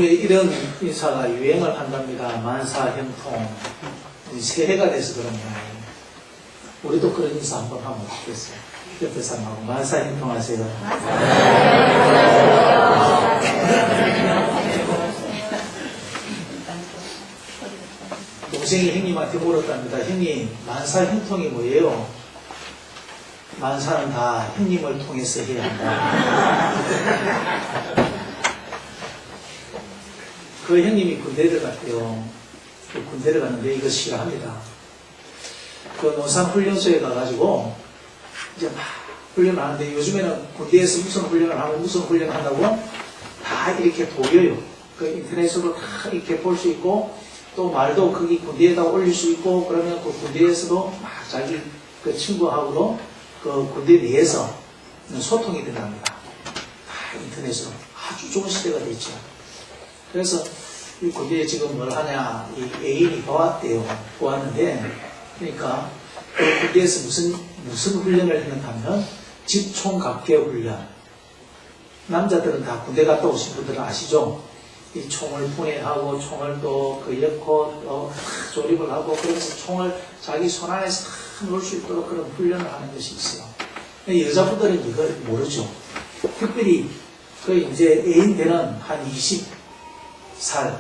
요즘에 이런 인사가 유행을 한답니다. 만사형통. 새해가 돼서 그런 거예요. 우리도 그런 인사 한번 하면 어떻겠어요? 옆에 사람하고 만사형통 하세요. 동생이 형님한테 물었답니다. 형님, 만사형통이 뭐예요? 만사는 다 형님을 통해서 해야 한다. 그 형님이 군대를 갔대요. 그 군대를 갔는데 이거 싫어합니다. 그 노산훈련소에 가가지고 이제 막 훈련을 하는데 요즘에는 군대에서 무슨 훈련을 하고 무슨 훈련을 한다고 다 이렇게 보여요. 그 인터넷으로 다 이렇게 볼 수 있고 또 말도 거기 군대에다 올릴 수 있고 그러면 그 군대에서도 막 자기 그 친구하고도 그 군대 내에서 소통이 된답니다. 다 인터넷으로 아주 좋은 시대가 됐죠. 그래서 이 군대에 지금 뭘 하냐, 이 애인이 보았는데, 그러니까 그 군대에서 무슨 훈련을 했는가 하면 집총각계 훈련. 남자들은 다 군대 갔다 오신 분들은 아시죠? 이 총을 분해하고 총을 또 그 넣고 조립을 하고 그러면서 총을 자기 손 안에서 다 놓을 수 있도록 그런 훈련을 하는 것이 있어요. 여자분들은 이걸 모르죠. 특별히 그 이제 애인 되는 한 20살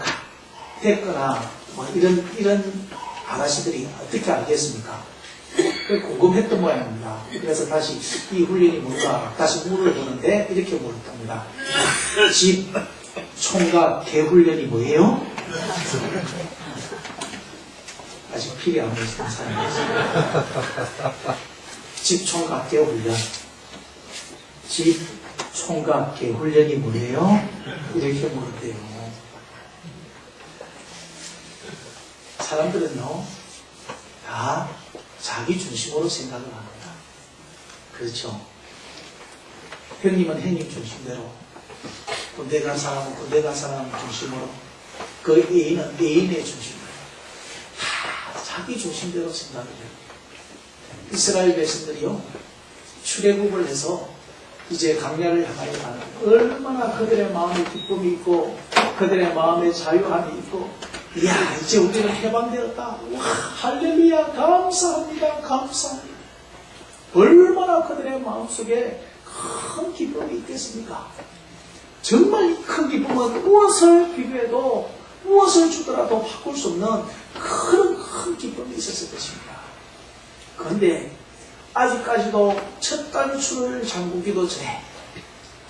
됐거나 뭐 이런 아가씨들이 어떻게 알겠습니까? 궁금했던 모양입니다. 그래서 다시 이 훈련이 뭔가 다시 물어보는데 이렇게 물었답니다. 집 총각 개훈련이 뭐예요? 아직 필이 안 오시는 사람이었어요. 집 총각 개훈련. 집 총각 개훈련이 뭐예요? 이렇게 물었대요. 사람들은요, 다 자기 중심으로 생각을 합니다. 그렇죠? 형님은 형님 중심대로, 군대 간 사람은 군대 간 사람 중심으로, 그 애인은 애인의 중심으로, 다 자기 중심대로 생각을 해요. 이스라엘 백성들이요, 출애굽을 해서 이제 광야를 향하여 가는 얼마나 그들의 마음에 기쁨이 있고, 그들의 마음에 자유함이 있고, 이야, 이제 우리는 해방되었다. 와, 할렐루야, 감사합니다, 감사합니다. 얼마나 그들의 마음속에 큰 기쁨이 있겠습니까? 정말 이 큰 기쁨은 무엇을 비교해도, 무엇을 주더라도 바꿀 수 없는 그런 큰 기쁨이 있었을 것입니다. 그런데 아직까지도 첫 단추를 잠그기도 전에,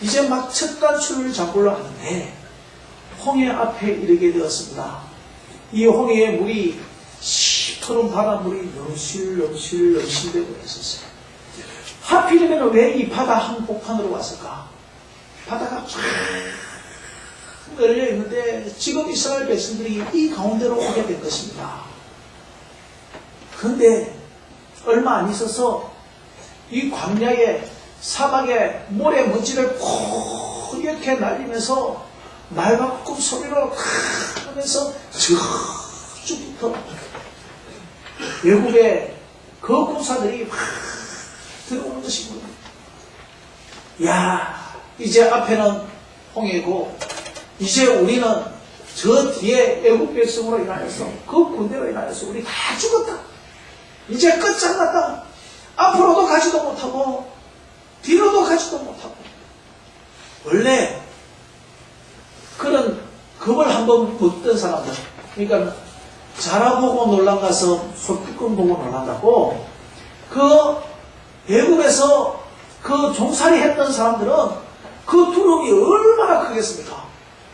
이제 막 첫 단추를 잠그려 하는데, 홍해 앞에 이르게 되었습니다. 이 홍해의 물이 시퍼런 바닷물이 넘실되고 있었어요. 하필이면 왜 이 바다 한복판으로 왔을까? 바다가 쫙 널려 있는데 지금 이스라엘 백성들이 이 가운데로 오게 된 것입니다. 그런데 얼마 안 있어서 이 광야의 사막의 모래먼지를 이렇게 날리면서 말바꿈 소리로 하면서 저쪽부터 외국의 그 군사들이 들어오는 것이군요. 야, 이제 앞에는 홍해고 이제 우리는 저 뒤에 애국 백성으로 인하여서 그 군대로 인하여서 우리 다 죽었다. 이제 끝장났다. 앞으로도 가지도 못하고 뒤로도 가지도 못하고. 원래 그런 겁을 한번 먹던 사람들, 그러니까 자라보고 놀란 가서 소뚜껑 보고 놀란다고, 그 애굽에서 그 종살이 했던 사람들은 그 두려움이 얼마나 크겠습니까?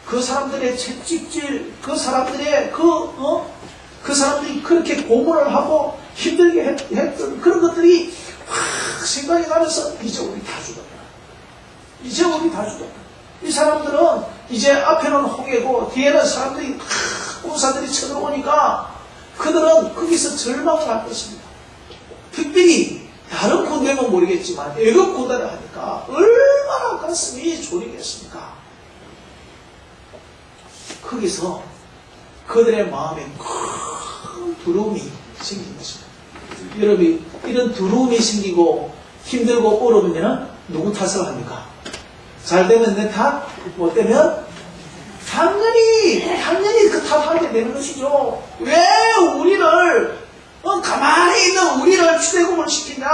그 사람들의 채찍질, 그 사람들의 그 사람들이 그렇게 고문을 하고 힘들게 했던 그런 것들이 확 생각이 나면서 이제 우리 다 죽었다. 이제 우리 다 죽었다. 이 사람들은 이제 앞에는 홍해고 뒤에는 사람들이 군사들이 쳐들어오니까 그들은 거기서 절망을 할 것입니다. 특별히 다른 군대는 모르겠지만 애국 군대를 하니까 얼마나 가슴이 졸이겠습니까? 거기서 그들의 마음에 큰 두려움이 생긴 것입니다. 여러분, 이런 두려움이 생기고 힘들고 어려우면 누구 탓을 합니까? 잘 되면 내 탓, 못 되면 당연히 그 탓하게 되는 것이죠. 왜 우리를, 가만히 있는 우리를 출애굽을 시키냐?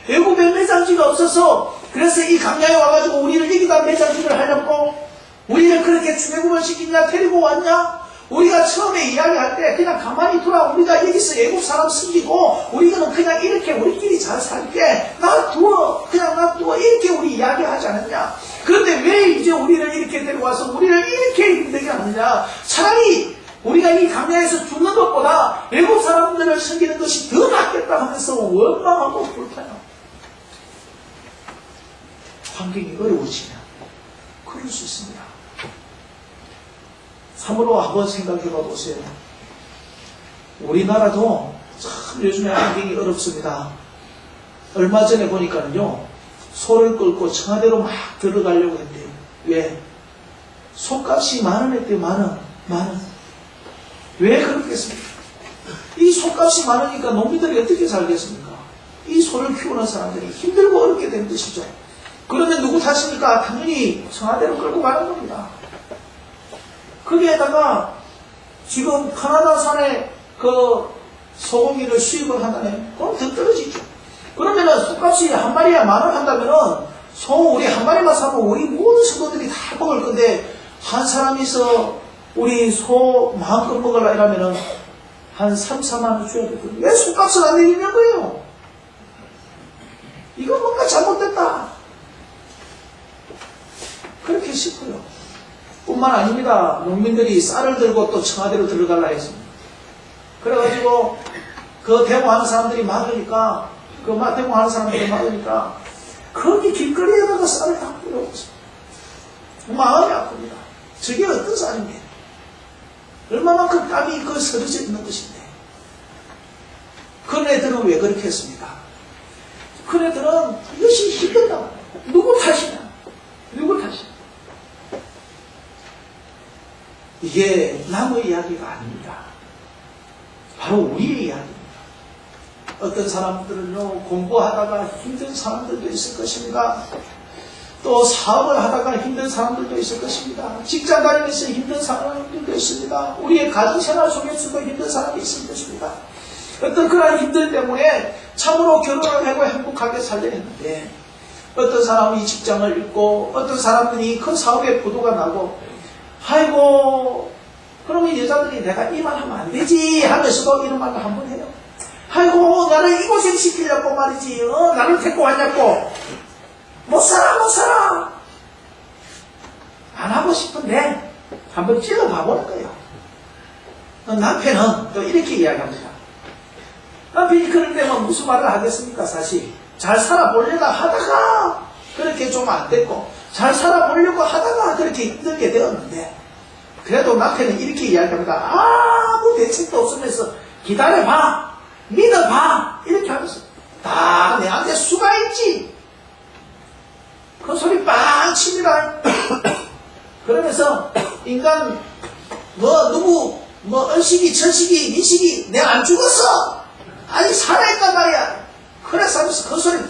애굽에 매장지가 없어서, 그래서 이 강야에 와가지고 우리를 이기다 매장지를 하려고, 우리를 그렇게 출애굽을 시키냐? 데리고 왔냐? 우리가 처음에 이야기할 때 그냥 가만히 돌아 우리가 여기서 애굽 사람 숨기고 우리는 그냥 이렇게 우리끼리 잘 살게 놔두어 그냥 놔두어 이렇게 우리 이야기하지 않았냐. 그런데 왜 이제 우리를 이렇게 데려와서 우리를 이렇게 힘들게 하느냐. 차라리 우리가 이 강야에서 죽는 것보다 애굽 사람들을 숨기는 것이 더 낫겠다 하면서 원망하고 불타요. 환경이 어려우시면 그럴 수 있습니다. 참으로 한번 생각해 봐보세요. 우리나라도 참 요즘에 환경이 어렵습니다. 얼마 전에 보니까는요, 소를 끌고 청와대로 막 들어가려고 했대요. 왜? 소값이 10,000원 했대요. 10,000원. 왜 그렇겠습니까? 이 소값이 많으니까 농민들이 어떻게 살겠습니까? 이 소를 키우는 사람들이 힘들고 어렵게 된 것이죠. 그러면 누구 탓입니까? 당연히 청와대로 끌고 가는 겁니다. 거기에다가 지금 카나다산에 그 소고기를 수입을 한다면 그럼 더 떨어지죠. 그러면은 소값이 한 마리에 10,000원 한다면은 소 우리 한 마리만 사면 우리 모든 식구들이 다 먹을 건데 한 사람이서 우리 소 마음껏 먹으려 이러면은 한 3, 4만 원 줘야 되거든요. 왜 소값을 안 내리는 거예요? 이거 뭔가 잘못됐다. 그렇게 싶어요. 뿐만 아닙니다. 농민들이 쌀을 들고 또 청와대로 들어가려 했습니다. 그래가지고 그 대모하는 사람들이 막으니까 대모하는 사람들이 막으니까 거기 길거리에다가 쌀을 다 뿌려놓았어요. 마음이 아픕니다. 저게 어떤 쌀인데 얼마만큼 땀이 서려져 있는 것인데 그 애들은 왜 그렇게 했습니까? 그 애들은 이것이 힘들다고. 누구 탓이냐? 누구 탓이냐? 이게 남의 이야기가 아닙니다. 바로 우리의 이야기입니다. 어떤 사람들은요, 공부하다가 힘든 사람들도 있을 것입니다. 또 사업을 하다가 힘든 사람들도 있을 것입니다. 직장 다니면서 힘든 사람들도 있습니다. 우리의 가정생활 속에서도 힘든 사람이 있을 것입니다. 어떤 그런 힘들 때문에 참으로 결혼을 하고 행복하게 살려 했는데 어떤 사람이 직장을 잃고 어떤 사람들이 큰 사업에 부도가 나고 아이고 그러면 여자들이 내가 이 말 하면 안 되지 하면서도 이런 말을 한번 해요. 아이고 나를 이 고생 시키려고 말이지 나를 데리고 왔냐고 못 살아 안 하고 싶은데 한번 찔러 봐보는 거예요. 남편은 또 이렇게 이야기합니다. 남편이 그런데 뭐 무슨 말을 하겠습니까? 사실 잘 살아보려다 하다가 그렇게 좀 안 됐고 잘 살아보려고 하다가 그렇게 힘들게 되었는데 그래도 남편은 이렇게 이야기합니다. 아무 대책도 없으면서 기다려봐 믿어봐 이렇게 하면서 다 내한테 수가 있지 그 소리 빵 칩니다. 그러면서 인간 누구 은식이 천식이 민식이 내가 안 죽었어 아직 살아있단 말이야. 그래서 하면서 그 소리 팍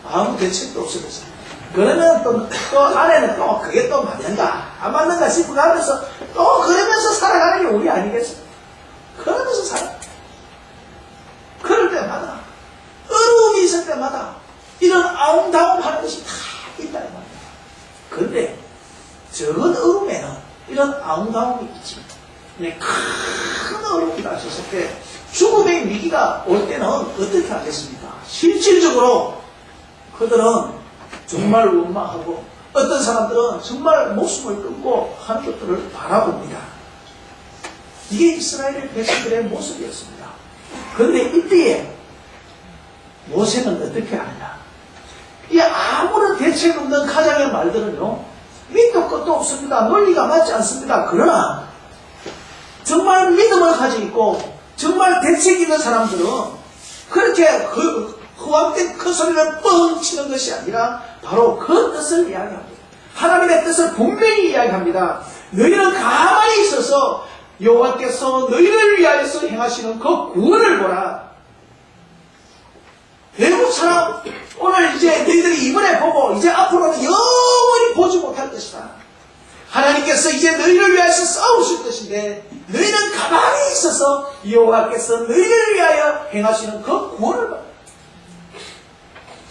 아무 대책도 없으면서 그러면 또 아내는 또 그게 또 맞는가 안 맞는가 싶고 하면서 또 그러면서 살아가는 게 우리 아니겠어? 그러면서 살아. 그럴 때마다 어려움이 있을 때마다 이런 아웅다웅 하는 것이 다 있다 이 말이야. 그런데 적은 어려움에는 이런 아웅다웅이 있지. 큰 어려움이 닥쳤을 때 죽음의 위기가 올 때는 어떻게 하겠습니까? 실질적으로 그들은 정말 원망하고 어떤 사람들은 정말 목숨을 끊고 하는 것들을 바라봅니다. 이게 이스라엘 백성들의 모습이었습니다. 그런데 이때에 모세는 어떻게 하느냐? 이 아무런 대책 없는 가장의 말들은요 밑도 끝도 없습니다. 논리가 맞지 않습니다. 그러나 정말 믿음을 가지고 있고 정말 대책 있는 사람들은 그렇게 허황된 큰 소리를 뻥 치는 것이 아니라 바로 그 뜻을 이야기합니다. 하나님의 뜻을 분명히 이야기합니다. 너희는 가만히 있어서 여호와께서 너희를 위하여서 행하시는 그 구원을 보라. 외국 사람 오늘 이제 너희들이 이번에 보고 이제 앞으로는 영원히 보지 못할 것이다. 하나님께서 이제 너희를 위하여 싸우실 것인데 너희는 가만히 있어서 여호와께서 너희를 위하여 행하시는 그 구원을 받아.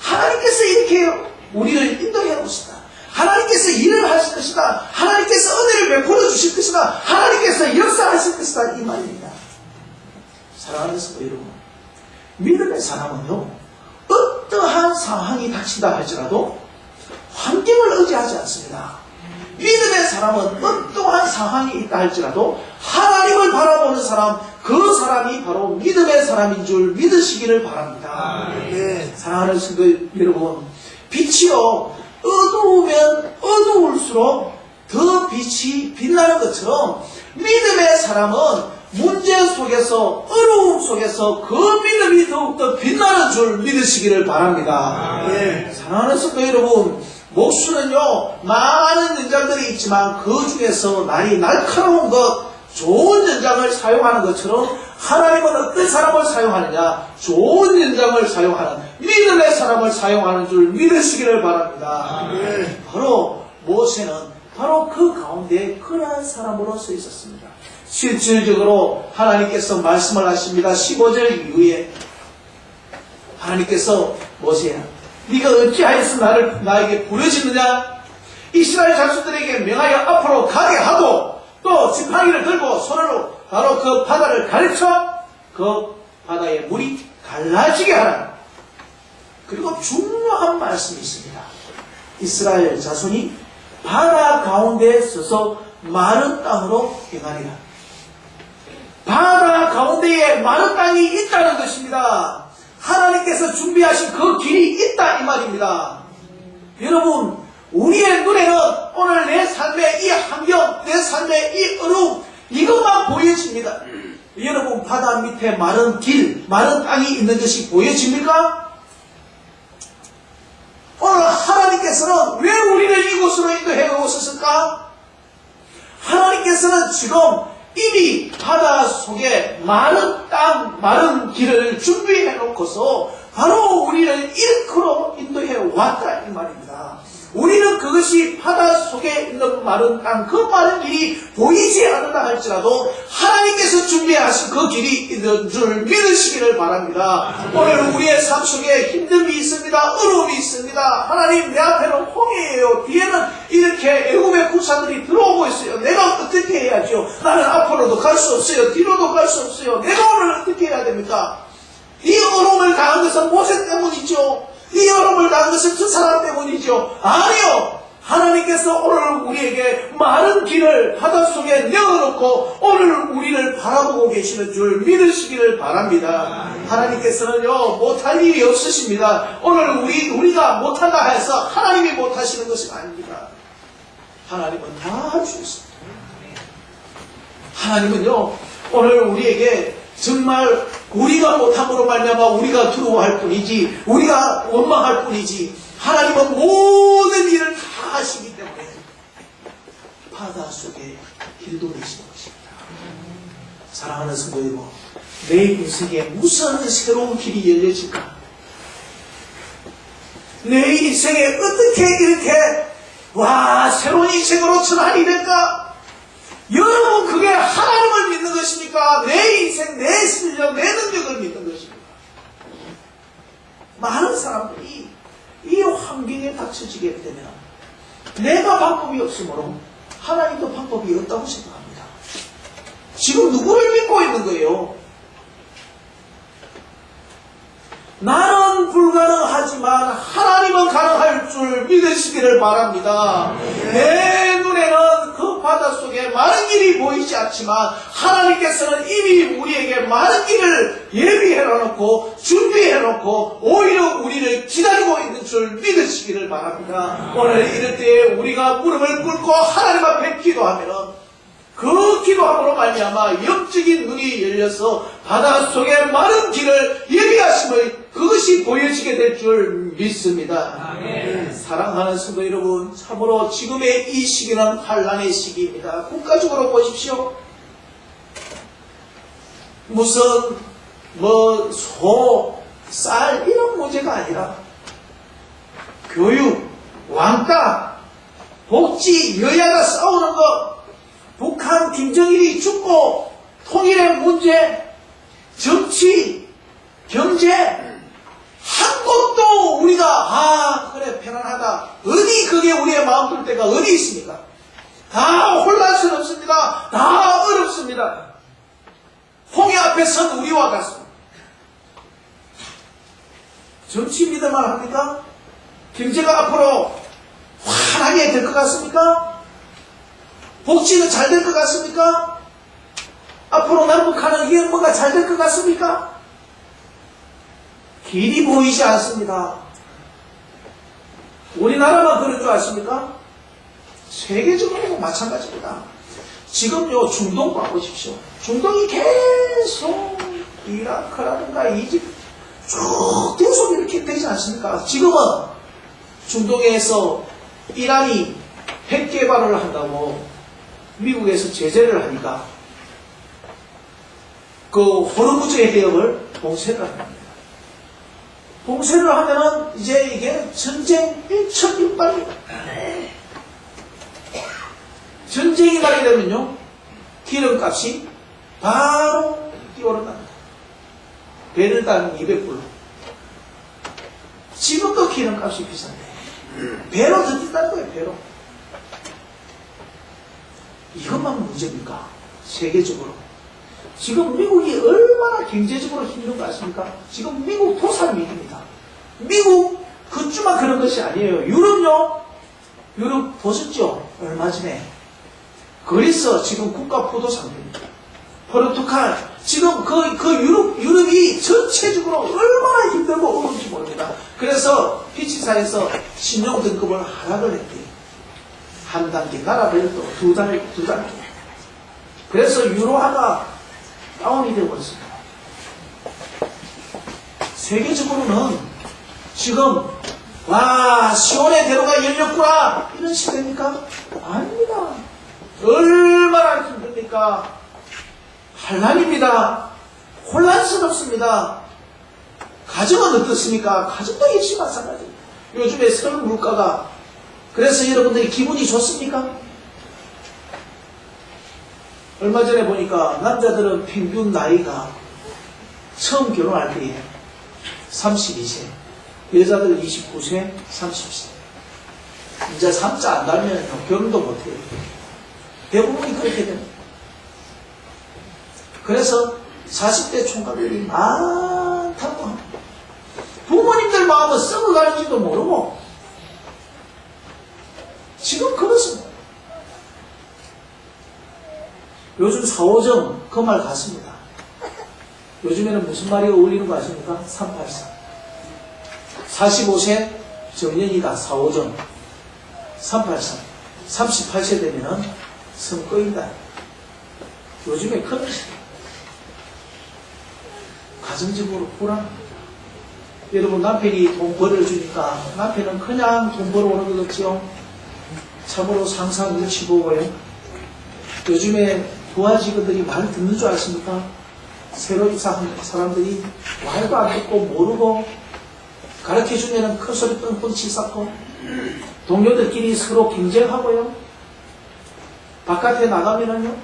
하나님께서 이렇게 우리를 인도해 오시다. 하나님께서 일을 하실 것이다. 하나님께서 은혜를 베풀어 주실 것이다. 하나님께서 역사하실 것이다. 이 말입니다. 사랑하는 성도 여러분, 믿음의 사람은요, 어떠한 상황이 닥친다 할지라도 환경을 의지하지 않습니다. 믿음의 사람은 어떠한 상황이 있다 할지라도 하나님을 바라보는 사람, 그 사람이 바로 믿음의 사람인 줄 믿으시기를 바랍니다. 네, 사랑하는 성도 여러분, 빛이요, 어두우면 어두울수록 더 빛이 빛나는 것처럼 믿음의 사람은 문제 속에서, 어려움 속에서 그 믿음이 더욱더 빛나는 줄 믿으시기를 바랍니다. 네, 사랑하는 성도 여러분, 목수는요, 많은 연장들이 있지만 그 중에서 날이 날카로운 것, 좋은 연장을 사용하는 것처럼 하나님은 어떤 사람을 사용하느냐? 좋은 연장을 사용하는, 믿음의 사람을 사용하는 줄 믿으시기를 바랍니다. 바로 모세는 바로 그 가운데 그러한 사람으로 서 있었습니다. 실질적으로 하나님께서 말씀을 하십니다. 15절 이후에 하나님께서 모세야, 네가 어찌하여서 나에게 부르짖느냐? 이스라엘 자손들에게 명하여 앞으로 가게 하고 또 지팡이를 들고 손으로 바로 그 바다를 가르쳐 그 바다의 물이 갈라지게 하라. 그리고 중요한 말씀이 있습니다. 이스라엘 자손이 바다 가운데에 서서 마른 땅으로 행하리라. 바다 가운데에 마른 땅이 있다는 것입니다. 하나님께서 준비하신 그 길이 있다 이 말입니다. 여러분, 우리의 눈에는 오늘 내 삶의 이 환경, 내 삶의 이 어려움, 이것만 보여집니다. 여러분, 바다 밑에 마른 길, 마른 땅이 있는 것이 보여집니까? 오늘 하나님께서는 왜 우리를 이곳으로 인도해 오셨을까? 하나님께서는 지금 이미 바다 속에 마른 땅, 마른 길을 준비해 놓고서 바로 우리를 일으키러 인도해 왔다 이 말입니다. 우리는 그것이 바다 속에 있는 마른 땅, 그 마른 길이 보이지 않는다 할지라도 하나님께서 준비하신 그 길이 있는 줄 믿으시기를 바랍니다. 오늘 우리의 삶 속에 힘듦이 있습니다. 어려움이 있습니다. 하나님, 내 앞에는 홍해예요. 뒤에는 이렇게 애굽의 군사들이 들어오고 있어요. 내가 어떻게 해야죠? 나는 앞으로도 갈 수 없어요. 뒤로도 갈 수 없어요. 내가 오늘 어떻게 해야 됩니까? 이 어려움을 당한 것은 모세 때문이죠. 이 어려움을 당한 것은 그 사람 때문이죠. 아니요, 하나님께서 오늘 우리에게 마른 길을 바다 속에 내어놓고 오늘 우리를 바라보고 계시는 줄 믿으시기를 바랍니다. 하나님께서는요, 못할 일이 없으십니다. 오늘 우리가 못한다 해서 하나님이 못하시는 것이 아닙니다. 하나님은 다 할 수 있습니다. 하나님은요, 오늘 우리에게 정말 우리가 못함으로 말미암아 우리가 두려워할 뿐이지, 우리가 원망할 뿐이지, 하나님은 모든 일을 다 하시기 때문에 바다 속에 길도 내시는 것입니다. 사랑하는 성도 여러분, 내 인생에 무슨 새로운 길이 열려질까? 내 인생에 어떻게 이렇게 새로운 인생으로 전환이 될까? 여러분, 그게 하나님을 믿는 것입니까? 내 인생, 내 실력, 내 능력을 믿는 것입니까? 많은 사람들이 이 환경에 닥쳐지게 되면 내가 방법이 없으므로 하나님도 방법이 없다고 생각합니다. 지금 누구를 믿고 있는 거예요? 나는 불가능하지만 하나님은 가능할 줄 믿으시기를 바랍니다. 내 눈에는 그 바다 속에 많은 길이 보이지 않지만 하나님께서는 이미 우리에게 많은 길을 예비해 놓고 준비해 놓고 오히려 우리를 기다리고 있는 줄 믿으시기를 바랍니다. 오늘 이럴 때에 우리가 무릎을 꿇고 하나님 앞에 기도하면은 그 기도함으로 말미암아 영적인 눈이 열려서 바다 속에 마른 길을 예비하심의 그것이 보여지게 될 줄 믿습니다. 아멘. 사랑하는 성도 여러분, 참으로 지금의 이 시기는 환난의 시기입니다. 국가적으로 보십시오. 무슨 소, 쌀 이런 문제가 아니라 교육, 왕따, 복지, 여야가 싸우는 것, 북한 김정일이 죽고 통일의 문제, 정치, 경제, 한 곳도 우리가 그래 편안하다. 어디 그게 우리의 마음 둘 때가 어디 있습니까? 다 혼란스럽습니다. 다 어렵습니다. 홍해 앞에 선 우리와 같습니다. 정치 믿을만 합니까? 경제가 앞으로 환하게 될 것 같습니까? 복지는 잘 될 것 같습니까? 앞으로 남북한은 이게 뭔가 잘 될 것 같습니까? 길이 보이지 않습니다. 우리나라만 그런 줄 아십니까? 세계적으로 마찬가지입니다. 지금요 중동 봐보십시오. 중동이 계속 이라크라든가 이집트 쭉 계속 이렇게 되지 않습니까? 지금은 중동에서 이란이 핵 개발을 한다고 미국에서 제재를 하니까 그 호르무즈 해역을 봉쇄를 합니다. 봉쇄를 하면은 이제 이게 전쟁 일촉일발입니다. 전쟁이 나게 되면요 기름값이 바로 뛰어오른답니다. 배럴당 200불로. 지금도 기름값이 비싼데 배로 더 뛴다는 거예요. 배로. 이것만 문제입니까? 세계적으로. 지금 미국이 얼마나 경제적으로 힘든 거 아십니까? 지금 미국 도산위기입니다. 미국 그쯤만 그런 것이 아니에요. 유럽요. 유럽 보셨죠? 얼마 전에. 그리스 지금 국가 포도 상태입니다. 포르투갈 지금 유럽이 전체적으로 얼마나 힘들고 어려운지 모릅니다. 그래서 피치사에서 신용 등급을 하락을 했대요. 한 단계, 나라별도 두 단계. 그래서 유로화가 다운이 되고 있습니다. 세계적으로는 지금 시온의 대로가 열렸구나 이런 시대입니까? 아닙니다. 얼마나 힘듭니까? 환란입니다. 혼란스럽습니다. 가정은 어떻습니까? 가정도 역시 마찬가지입니다. 요즘에 설 물가가 그래서 여러분들이 기분이 좋습니까? 얼마 전에 보니까 남자들은 평균 나이가 처음 결혼할 때에 32세, 여자들 29세, 30세. 이제 3자 안 달면 결혼도 못해요. 대부분이 그렇게 됩니다. 그래서 40대 총각들이 많다고 합니다. 부모님들 마음은 썩어가는지도 모르고 지금 그렇습니다. 요즘 4.5정 그 말 같습니다. 요즘에는 무슨 말이 어울리는 거 아십니까? 383. 45세 정년이다. 4.5정. 383. 38세 되면은 성 꺼인다. 요즘에 그런 시대. 가정적으로 불안합니다. 여러분 남편이 돈 벌어주니까 남편은 그냥 돈 벌어오는 것 같지요? 참으로 상상 눈치 보고요. 요즘에 부하 직원들이 말 듣는 줄 아십니까? 새로 입사한 사람들이 말도 안 듣고 모르고 가르쳐주면 큰 소리 뻥뻥 치솟고 동료들끼리 서로 경쟁하고요. 바깥에 나가면은요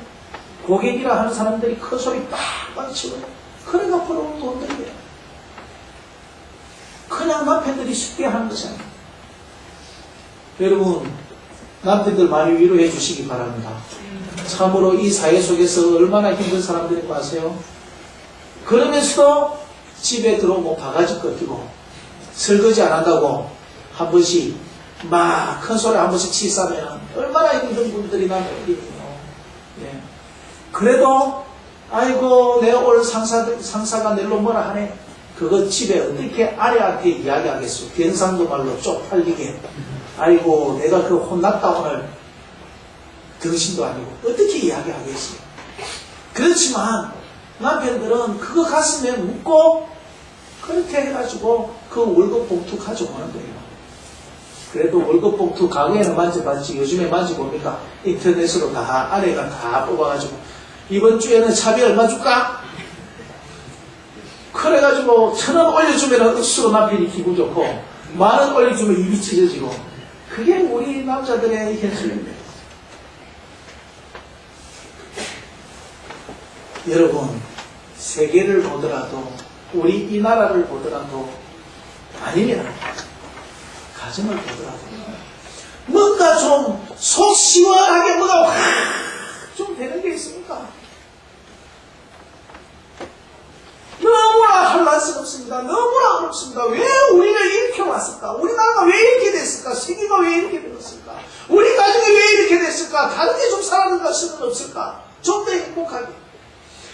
고객이라 하는 사람들이 큰 소리 빵빵 치고요. 그래가 벌어온 돈들이에요. 그냥 남편들이 쉽게 하는 것이 아닙니다. 여러분 남편들 많이 위로해 주시기 바랍니다. 참으로 이 사회 속에서 얼마나 힘든 사람들인 거 아세요? 그러면서도 집에 들어오면 바가지 꺾이고 설거지 안 한다고 한 번씩 막 큰 소리 한 번씩 치싸면 얼마나 힘든 분들이 남편들이에요. 네. 그래도 아이고 내 오늘 상사가 내로 뭐라 하네. 그거 집에 어떻게 아내한테 이야기하겠어. 경상도 말로 쪽팔리게. 아이고 내가 그 혼났다 오늘. 등신도 아니고 어떻게 이야기하겠어요. 그렇지만 남편들은 그거 가슴에 묻고 그렇게 해가지고 그 월급 봉투 가져오는 거예요. 그래도 월급 봉투 가게에는 만져봤지 요즘에 만져봅니까? 인터넷으로 다 아내가 다 뽑아가지고 이번 주에는 차비 얼마 줄까? 그래가지고 1,000원 올려주면 억수로 남편이 기분 좋고 10,000원 올려주면 입이 찢어지고 그게 우리 남자들의 현실입니다. 여러분, 세계를 보더라도, 우리 이 나라를 보더라도, 아니면 가정을 보더라도, 뭔가 좀 속 시원하게 뭐가 확 좀 되는 게 있습니까? 너무나 한란스럽습니다. 너무나 어렵습니다. 왜 우리를 이렇게 왔을까? 우리나라가 왜 이렇게 됐을까? 세계가 왜 이렇게 되었을까? 우리 가정이 왜 이렇게 됐을까? 다른 게 좀 살아날 수는 없을까? 좀 더 행복하게.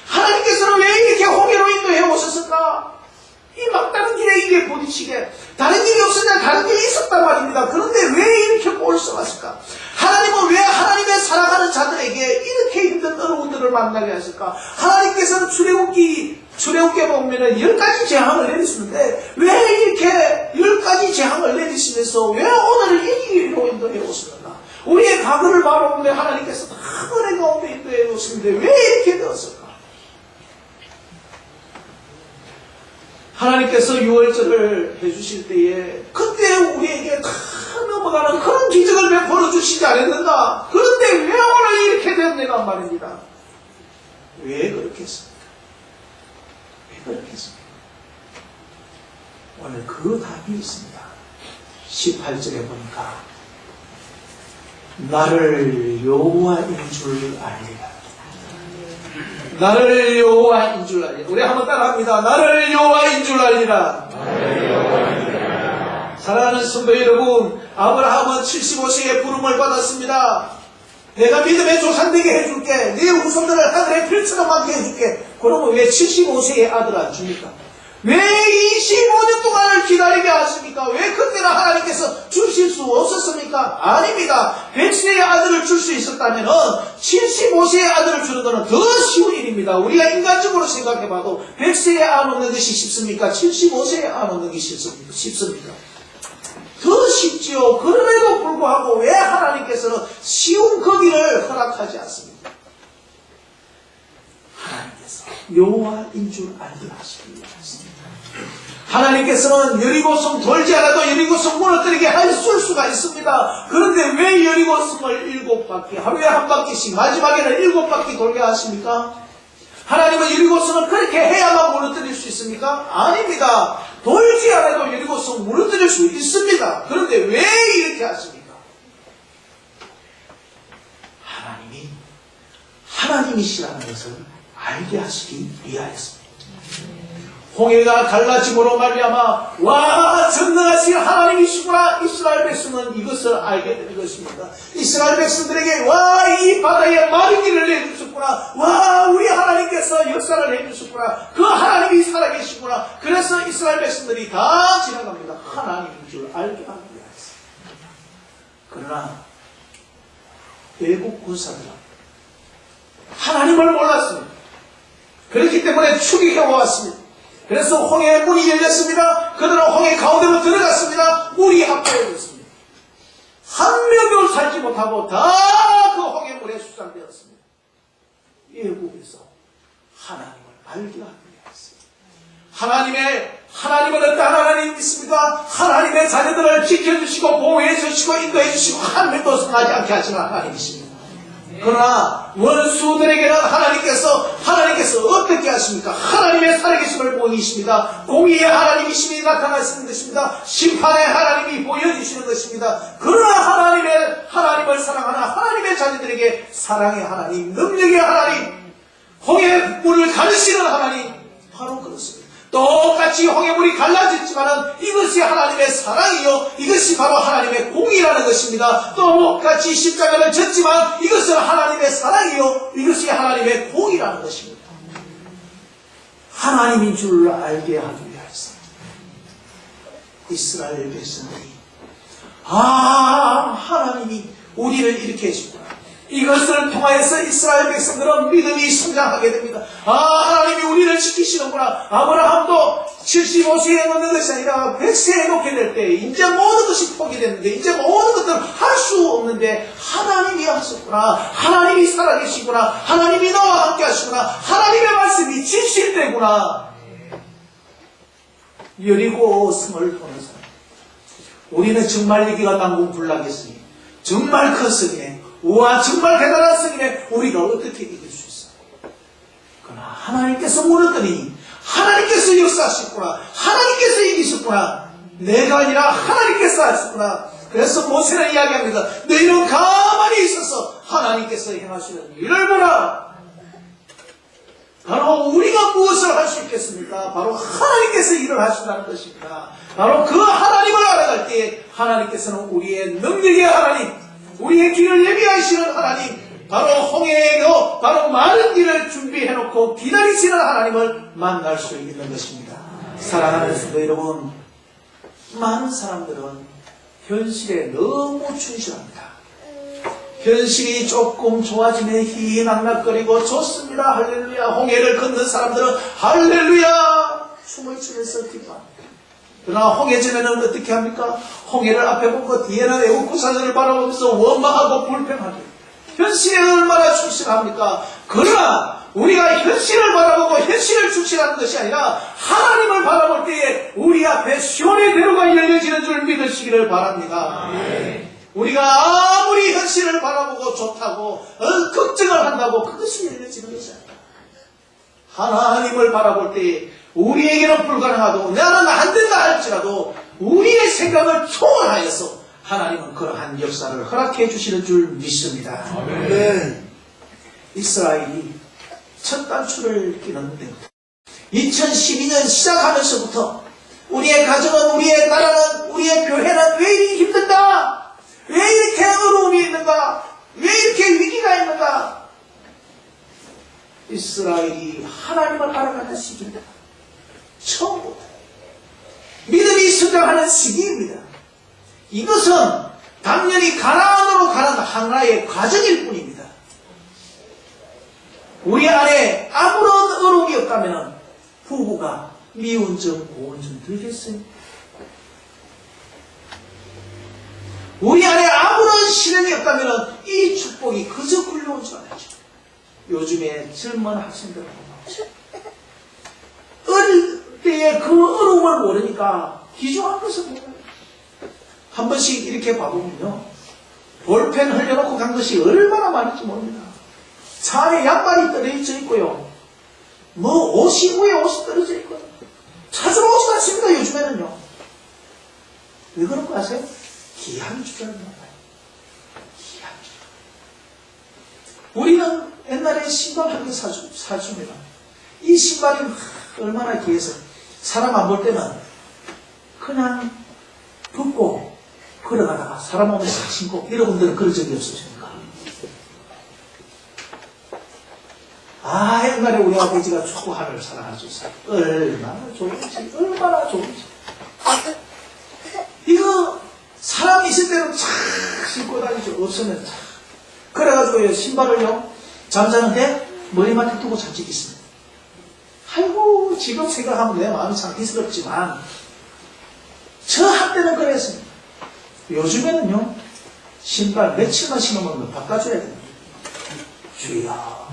하나님께서는 왜 이렇게 홍해로 인도해 오셨을까? 이 막다른 길에 이게 부딪히게. 다른 길이 없었냐? 다른 길이 있었단 말입니다. 그런데 왜 이렇게 꼴수 왔을까? 하나님은 왜 하나님의 사랑하는 자들에게 이렇게 힘든 어려움들을 만나게 하실까? 하나님께서는 출애굽기에 보면은 10가지 재앙을 내리시는데 왜 이렇게 10가지 재앙을 내리시면서 왜 오늘을 이 길로 인도해 오시는가? 우리의 과거를 바라보면 하나님께서 다 은혜 가운데 인도해 오시는데 왜 이렇게 되었을까? 하나님께서 유월절을 해주실 때에 그때 우리에게 다 넘어가는 그런 기적을 베풀어 주시지 않았는가? 그런데 왜 오늘 이렇게 됐는가 말입니다. 왜 그렇게 했습니까? 왜 그렇게 했습니까? 오늘 그 답이 있습니다. 18절에 보니까 나를 여호와인 줄 알리라. 나를 여호와인 줄 알리라. 우리 한번 따라합니다. 나를 여호와인 줄 알리라. 사랑하는 성도 여러분, 아브라함은 75세에 부름을 받았습니다. 내가 믿음의 조상 되게 해줄게. 네 후손들을 하늘의 별처럼 많게 해줄게. 그러면 왜 75세의 아들 안 줍니까? 왜 25년 동안을 기다리게 하십니까? 왜 그때는 하나님께서 주실 수 없었습니까? 아닙니다. 100세의 아들을 줄 수 있었다면 75세의 아들을 주는 것은 더 쉬운 일입니다. 우리가 인간적으로 생각해봐도 100세의 안 얻는 것이 쉽습니까? 75세의 안 얻는 것이 쉽습니까? 더 쉽지요. 그럼에도 불구하고 왜 하나님께서는 쉬운 그 길을 허락하지 않습니까? 하나님께서 여호와인 줄 알게 하시기 위해서입니다. 하나님께서는 여리고성 돌지 않아도 여리고성 무너뜨리게 하실 수가 있습니다. 그런데 왜 여리고성을 7바퀴, 하루에 한 바퀴씩, 마지막에는 7바퀴 돌게 하십니까? 하나님은 여리고성을 그렇게 해야만 무너뜨릴 수 있습니까? 아닙니다. 돌지 않아도 여리고성 무너뜨릴 수 있습니다. 그런데 왜 이렇게 하십니까? 하나님이시라는 것을 알게 하시기 위하였습니다. 홍해가 갈라짐으로 말미암아 와 전능하신 하나님이시구나. 이스라엘 백성은 이것을 알게 된 것입니다. 이스라엘 백성들에게 와 이 바다에 마른 길을 내주셨구나. 와 우리 하나님께서 역사를 해주셨구나. 그 하나님이 살아계시구나. 그래서 이스라엘 백성들이 다 지나갑니다. 하나님인 줄 알게 하기 위하였습니다. 그러나 외국 군사들은 하나님을 몰랐습니다. 그렇기 때문에 추격해 왔습니다. 그래서 홍해의 문이 열렸습니다. 그들은 홍해 가운데로 들어갔습니다. 물이 합쳐졌습니다. 한 명도 살지 못하고 다 그 홍해물에 수장되었습니다. 예국에서 하나님을 알게 하기 위해서 하나님은 어떤 하나님이십니까? 하나님의 자녀들을 지켜주시고 보호해주시고 인도해주시고 한 명도 성하지 않게 하시는 하나님이십니다. 그러나 원수들에게는 하나님께서 어떻게 하십니까? 하나님의 살아계심을 보이십니다. 공의의 하나님이심이 나타나시는 것입니다. 심판의 하나님이 보여주시는 것입니다. 그러나 하나님을 사랑하는 하나님의 자녀들에게 사랑의 하나님, 능력의 하나님, 홍해 물을 가르치는 하나님, 바로 그렇습니다. 똑같이 홍해물이 갈라졌지만은 이것이 하나님의 사랑이요, 이것이 바로 하나님의 공의라는 것입니다. 똑같이 십자가를 졌지만 이것은 하나님의 사랑이요, 이것이 하나님의 공의라는 것입니다. 하나님인 줄 알게 하기 위해서 이스라엘 백성들이 하나님이 우리를 이렇게 해주구나. 이것을 통하여서 이스라엘 백성들은 믿음이 성장하게 됩니다. 하나님이 우리를 지키시는구나. 아브라함도 75세에 놓는 것이 아니라 100세에 놓게 될 때 이제 모든 것이 포기됐는데 이제 모든 것들을 할 수 없는데 하나님이 하셨구나. 하나님이 살아계시구나. 하나님이 너와 함께 하시구나. 하나님의 말씀이 진실되구나. 여리고 성을 통해서 우리는 정말 여기가 난공불락했으니 정말 큰 성이네, 우와 정말 대단한 성이네, 우리가 어떻게 이길 수 있어? 그러나 하나님께서 물었더니 하나님께서 역사하셨구나, 하나님께서 이기셨구나, 내가 아니라 하나님께서 하셨구나. 그래서 모세는 이야기합니다. 너희는 가만히 있어서 하나님께서 행하시는 일을 보라. 바로 우리가 무엇을 할 수 있겠습니까? 바로 하나님께서 일을 하신다는 것입니다. 바로 그 하나님을 알아갈 때 하나님께서는 우리의 능력의 하나님, 우리의 길을 예비하시는 하나님, 바로 홍해에도 바로 많은 길을 준비해놓고 기다리시는 하나님을 만날 수 있는 것입니다. 사랑하는 성도 여러분, 많은 사람들은 현실에 너무 충실합니다. 현실이 조금 좋아지면 희희낙낙거리고 좋습니다, 할렐루야. 홍해를 걷는 사람들은 할렐루야 춤을 추면서 기뻐합니다. 그러나 홍해전에는 어떻게 합니까? 홍해를 앞에 보고 뒤에는 애국구사들을 바라보면서 원망하고 불평하죠. 현실에 얼마나 충실합니까? 그러나 우리가 현실을 바라보고 현실을 충실하는 것이 아니라 하나님을 바라볼 때에 우리 앞에 시온의 대로가 열려지는 줄 믿으시기를 바랍니다. 우리가 아무리 현실을 바라보고 좋다고 걱정을 한다고 그것이 열려지는 것이 아니라 하나님을 바라볼 때에 우리에게는 불가능하고 나는 안 된다 할지라도 우리의 생각을 초월하여서 하나님은 그러한 역사를 허락해 주시는 줄 믿습니다. 이스라엘이 첫 단추를 끼는 때부터 2012년 시작하면서부터 우리의 가정은, 우리의 나라는, 우리의 교회는 왜 이렇게 힘든가? 왜 이렇게 어려움이 있는가? 왜 이렇게 위기가 있는가? 이스라엘이 하나님을 알아가는 시기입니다. 처음부터 믿음이 성장하는 시기입니다. 이것은 당연히 가나안으로 가는 하나의 과정일 뿐입니다. 우리 안에 아무런 어려움이 없다면 부부가 미운 점, 고운 점 들겠어요? 우리 안에 아무런 시련이 없다면 이 축복이 그저 굴려온 줄 알죠. 요즘에 젊은 학생들은 어릴 때의 그 어려움을 모르니까 기중한 것을 모르요. 한 번씩 이렇게 봐보면요, 볼펜 흘려놓고 간 것이 얼마나 많은지 모릅니다. 차 안에 양말이 떨어져 있고요, 뭐 옷이 위에 옷이 떨어져 있고요, 찾으러 오지 않습니다. 요즘에는요. 왜 그런 거 아세요? 귀한 줄을 몰라요. 귀한 줄. 우리는 옛날에 신발 한 개 사주면 이 신발이 얼마나 귀해서 사람 안 볼 때는 그냥 벗고 걸어가다가 사람 오면 싹 신고, 여러분들은 그런 적이 없으십니까? 아, 옛날에 우리 아버지가 축구화를 사랑하셨어요. 얼마나 좋은지, 얼마나 좋은지. 이거 사람 있을 때는 착 신고 다니죠. 없으면 착. 그래가지고요, 신발을요, 잠자는데 머리맡에 두고 잔 적이 있습니다. 아이고, 지금 생각하면 내 마음이 참 비스럽지만 저 한때는 그랬습니다. 요즘에는요, 신발 며칠만 신으면 바꿔줘야 됩니다. 주여.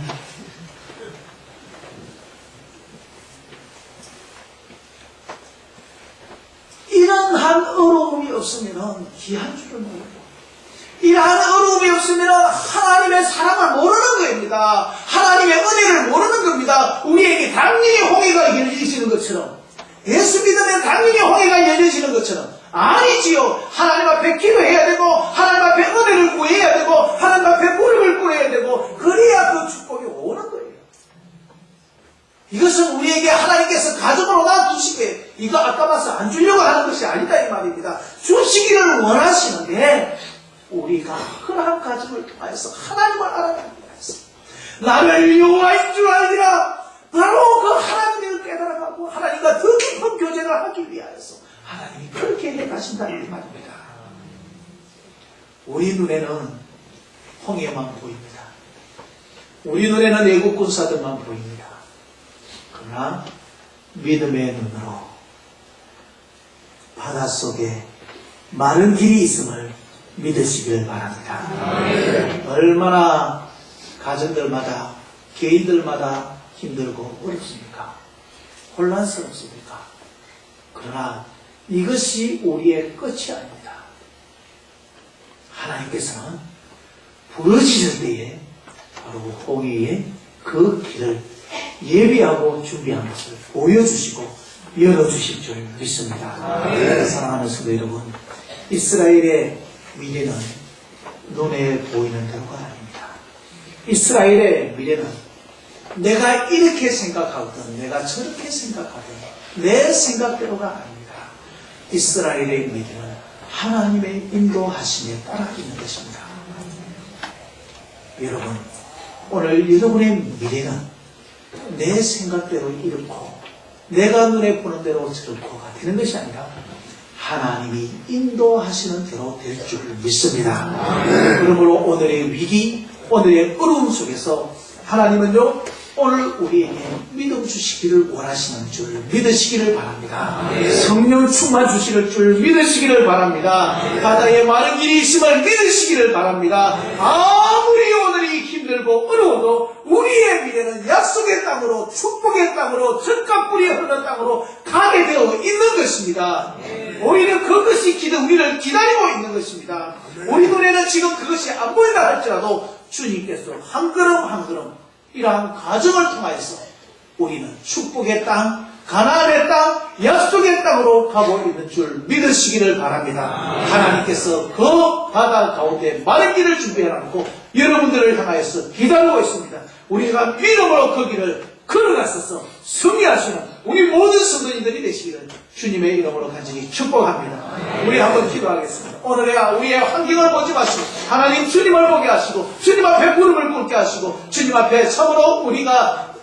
이러한 어려움이 없으면 귀한 줄을 모르고, 이러한 어려움이 없으면 하나님의 사랑을 모르는 겁니다. 하나님의 은혜를 모르는 겁니다. 우리에게 당연히 홍해가 열리시는 것처럼, 예수 믿으면 당연히 홍해가 열려지는 것처럼, 아니지요. 하나님 앞에 기도해야 되고, 하나님 앞에 은혜를 구해야 되고, 하나님 앞에 무릎을 꿇어야 되고, 그래야 그 축복이 오는 거예요. 이것은 우리에게 하나님께서 가족으로 놔두시게, 이거 아까 봐서 안 주려고 하는 것이 아니다 이 말입니다. 주시기를 원하시는데 우리가 그러한 가정을 통하여서 하나님을 알아가기 위해서, 나를 여호와인 줄 알리라, 바로 그 하나님을 깨달아가고 하나님과 더 깊은 교제를 하기 위하여서 하나님이 그렇게 해가신다는 말입니다. 우리 눈에는 홍해만 보입니다. 우리 눈에는 애국 군사들만 보입니다. 그러나 믿음의 눈으로 바닷속에 마른 길이 있음을 믿으시길 바랍니다. 얼마나 가정들마다, 개인들마다 힘들고 어렵습니까? 혼란스럽습니까? 그러나 이것이 우리의 끝이 아닙니다. 하나님께서는 부러지실 때에 바로 홍해 위에 그 길을 예비하고 준비한 것을 보여주시고 열어주실 줄 믿습니다. 사랑하는 성도 여러분, 이스라엘의 미래는 눈에 보이는 대로가 아닙니다. 이스라엘의 미래는 내가 이렇게 생각하거든 내가 저렇게 생각하든 내 생각대로가 아닙니다. 이스라엘의 미래는 하나님의 인도하심에 따라 있는 것입니다. 여러분, 오늘 여러분의 미래는 내 생각대로 이렇고 내가 눈에 보는 대로 저렇고가 되는 것이 아니라 하나님이 인도하시는 대로 될 줄 믿습니다. 그러므로 오늘의 위기, 오늘의 어려움 속에서 하나님은요, 오늘 우리에게 믿음 주시기를 원하시는 줄 믿으시기를 바랍니다. 성령 충만 주시는 줄 믿으시기를 바랍니다. 바다에 많은 길이 있음을 믿으시기를 바랍니다. 아무리 오늘이 힘들고 어려워도 우리의 미래는 약속의 땅으로, 축복의 땅으로, 젖과 꿀이 흐르는 땅으로 가게 되어 있는 것입니다. 우리는 그것이 우리를 기다리고 있는 것입니다. 우리 눈에는 지금 그것이 안 보인다 할지라도 주님께서 한 걸음 한 걸음 이러한 과정을 통하여서 우리는 축복의 땅, 가나안의 땅, 약속의 땅으로 가고 있는 줄 믿으시기를 바랍니다. 하나님께서 그 바다 가운데 많은 길을 준비해놓고 여러분들을 향하여서 기다리고 있습니다. 우리가 믿음으로 그 길을 걸어갔어서 승리하시는 우리 모든 성도님들이 되시기를 주님의 이름으로 간절히 축복합니다. 우리 한번 기도하겠습니다. 오늘의 우리의 환경을 보지 마시고 하나님 주님을 보게 하시고 주님 앞에 무릎을 꿇게 하시고 주님 앞에 참으로 우리가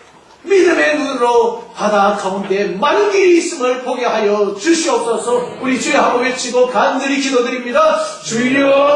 믿음의 눈으로 바다 가운데 많은 길이 있음을 보게 하여 주시옵소서. 우리 주여 한번 외치고 간절히 기도드립니다. 주여